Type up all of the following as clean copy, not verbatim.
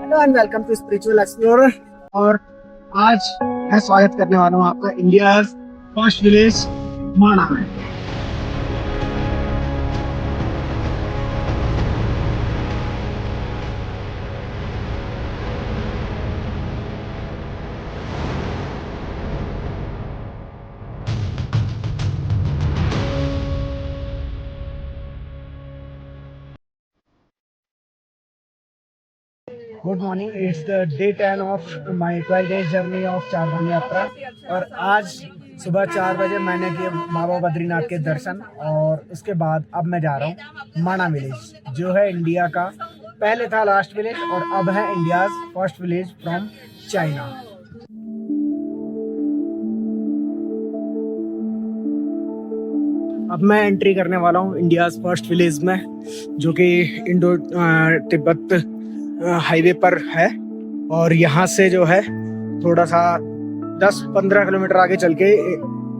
Hello and welcome to Spiritual Explorer. और आज मैं स्वागत करने वाला हूँ आपका इंडिया फर्स्ट विलेज माणा में। Good morning, it's the day 10 of my 12 days journey of Chardham यात्रा। और आज सुबह 4 बजे मैंने किए बाबा बद्रीनाथ के दर्शन और उसके बाद अब मैं जा रहा हूँ माणा विलेज, जो है इंडिया का पहले था लास्ट विलेज और अब है India first village from China. अब मैं एंट्री करने वाला हूँ इंडिया फर्स्ट विलेज में, जो कि इंडो तिब्बत हाईवे पर है। और यहाँ से जो है थोड़ा सा 10-15 किलोमीटर आगे चल के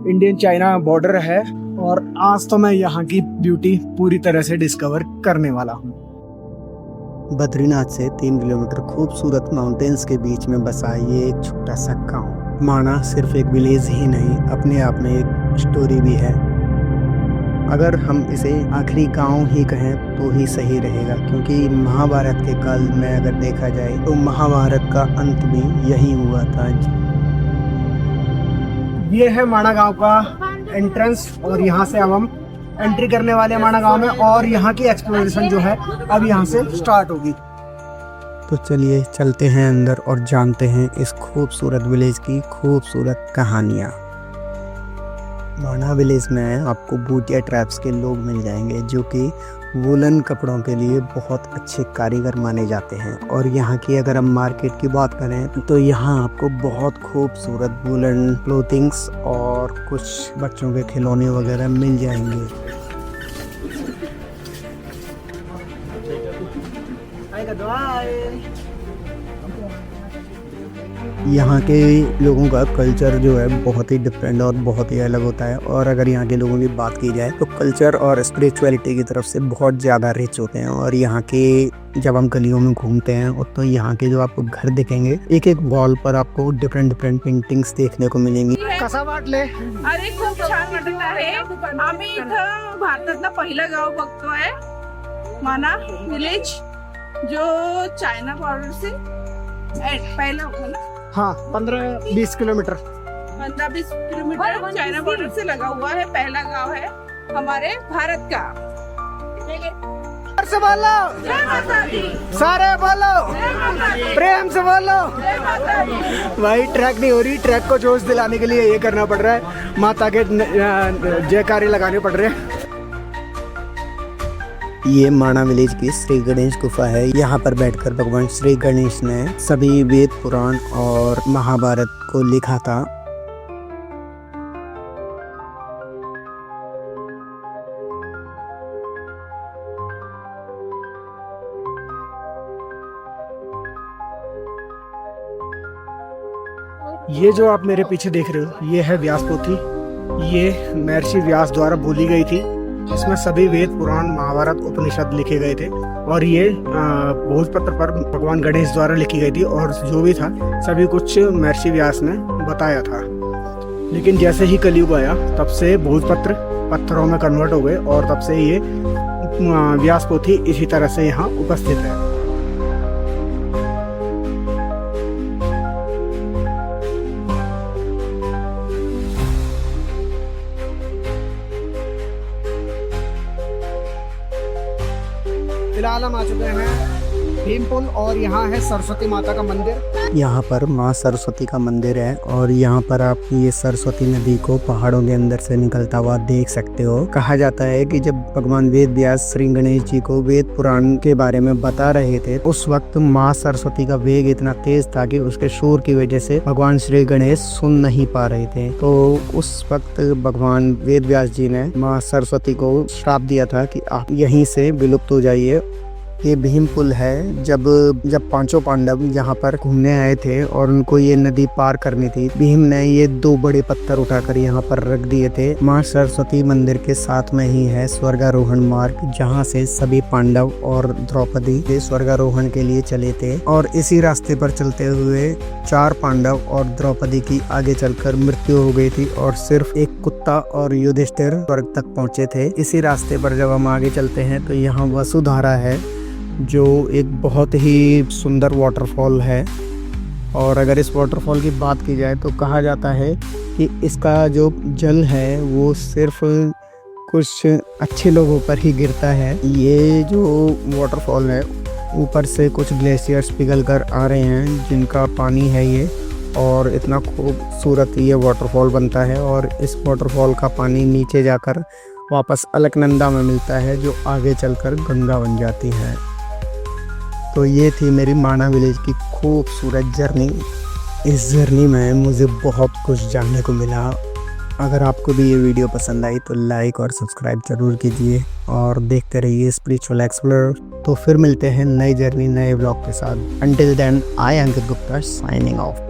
इंडियन चाइना बॉर्डर है। और आज तो मैं यहाँ की ब्यूटी पूरी तरह से डिस्कवर करने वाला हूँ। बद्रीनाथ से 3 किलोमीटर खूबसूरत माउंटेन्स के बीच में बसा ये एक छोटा सा गाँव माणा सिर्फ एक विलेज ही नहीं, अपने आप में एक स्टोरी भी है। अगर हम इसे आखिरी गांव ही कहें तो ही सही रहेगा, क्योंकि महाभारत के काल में अगर देखा जाए तो महाभारत का अंत भी यही हुआ था। ये है माणा गांव का एंट्रेंस और यहाँ से अब हम एंट्री करने वाले हैं माणा गांव में। और यहाँ की एक्सप्लोरेशन जो है अब यहाँ से स्टार्ट होगी। तो चलिए चलते हैं अंदर और जानते हैं इस खूबसूरत विलेज की खूबसूरत कहानियाँ। माणा विलेज में आपको भूटिया ट्राइब्स के लोग मिल जाएंगे, जो कि वुलन कपड़ों के लिए बहुत अच्छे कारीगर माने जाते हैं। और यहाँ की अगर हम मार्केट की बात करें तो यहाँ आपको बहुत खूबसूरत वुलन क्लोथिंग्स और कुछ बच्चों के खिलौने वगैरह मिल जाएंगे। यहाँ के लोगों का कल्चर जो है बहुत ही डिफरेंट और बहुत ही अलग होता है। और अगर यहाँ के लोगों की बात की जाए तो कल्चर और स्पिरिचुअलिटी की तरफ से बहुत ज़्यादा रिच होते हैं। और यहाँ के जब हम गलियों में घूमते हैं तो यहाँ के जो आपको घर दिखेंगे, एक एक वॉल पर आपको डिफरेंट पेंटिंग्स देखने को मिलेंगी। कसा वाटले? अरे खूप छान वाटत आहे। आम्ही इथं भारतातलं पहिलं गाव बघतोय, माणा विलेज, जो चाइना बॉर्डर से पहला होगा ना। हाँ, 15-20 किलोमीटर 15-20 किलोमीटर चाइना बॉर्डर से लगा हुआ है। पहला गांव है हमारे भारत का। से बोलो, जय माता दी। सारे बोलो, जय माता दी। प्रेम से बोलो। जय माता दी। भाई ट्रैक नहीं हो रही, ट्रैक को जोश दिलाने के लिए ये करना पड़ रहा है, माता के जयकारे लगाने पड़ रहे हैं। ये माणा विलेज की श्री गणेश गुफा है। यहाँ पर बैठकर भगवान श्री गणेश ने सभी वेद पुराण और महाभारत को लिखा था। ये जो आप मेरे पीछे देख रहे हो, ये है व्यास पोथी। ये महर्षि व्यास द्वारा बोली गई थी। इसमें सभी वेद पुराण महाभारत उपनिषद लिखे गए थे। और ये भोजपत्र पर भगवान गणेश द्वारा लिखी गई थी। और जो भी था सभी कुछ महर्षि व्यास ने बताया था। लेकिन जैसे ही कलयुग आया तब से भोजपत्र पत्थरों में कन्वर्ट हो गए और तब से ये व्यास पोथी इसी तरह से यहाँ उपस्थित है। फिलहाल हम आ चुके हैं भीमपुल और यहाँ है सरस्वती माता का मंदिर। यहाँ पर माँ सरस्वती का मंदिर है और यहाँ पर आप ये सरस्वती नदी को पहाड़ों के अंदर से निकलता हुआ देख सकते हो। कहा जाता है कि जब भगवान वेद व्यास श्री गणेश जी को वेद पुराण के बारे में बता रहे थे, उस वक्त माँ सरस्वती का वेग इतना तेज था कि उसके शोर की वजह से भगवान श्री गणेश सुन नहीं पा रहे थे। तो उस वक्त भगवान वेद व्यास जी ने माँ सरस्वती को श्राप दिया था कि आप यहीं से विलुप्त हो जाइए ये भीम पुल है। जब पांचों पांडव यहाँ पर घूमने आए थे और उनको ये नदी पार करनी थी, भीम ने ये 2 बड़े पत्थर उठाकर यहाँ पर रख दिए थे। माँ सरस्वती मंदिर के साथ में ही है स्वर्गारोहण मार्ग, जहाँ से सभी पांडव और द्रौपदी स्वर्गारोहण के लिए चले थे। और इसी रास्ते पर चलते हुए 4 पांडव और द्रौपदी की आगे चलकर मृत्यु हो गई थी और सिर्फ एक कुत्ता और युधिष्ठिर स्वर्ग तक पहुंचे थे। इसी रास्ते पर जब हम आगे चलते हैं तो यहाँ वसुधारा है, जो एक बहुत ही सुंदर वाटरफॉल है। और अगर इस वाटरफॉल की बात की जाए तो कहा जाता है कि इसका जो जल है वो सिर्फ कुछ अच्छे लोगों पर ही गिरता है। ये जो वाटरफॉल है, ऊपर से कुछ ग्लेशियर्स पिघल कर आ रहे हैं जिनका पानी है ये, और इतना खूबसूरत ये वाटरफॉल बनता है। और इस वाटरफॉल का पानी नीचे जाकर वापस अलकनंदा में मिलता है, जो आगे चलकर गंगा बन जाती है। तो ये थी मेरी माना विलेज की खूबसूरत जर्नी। इस जर्नी में मुझे बहुत कुछ जानने को मिला। अगर आपको भी ये वीडियो पसंद आई तो लाइक और सब्सक्राइब ज़रूर कीजिए और देखते रहिए स्पिरिचुअल एक्सप्लोरर। तो फिर मिलते हैं नई जर्नी नए ब्लॉग के साथ। अंटिल देन, आई अंकित गुप्ता साइनिंग ऑफ।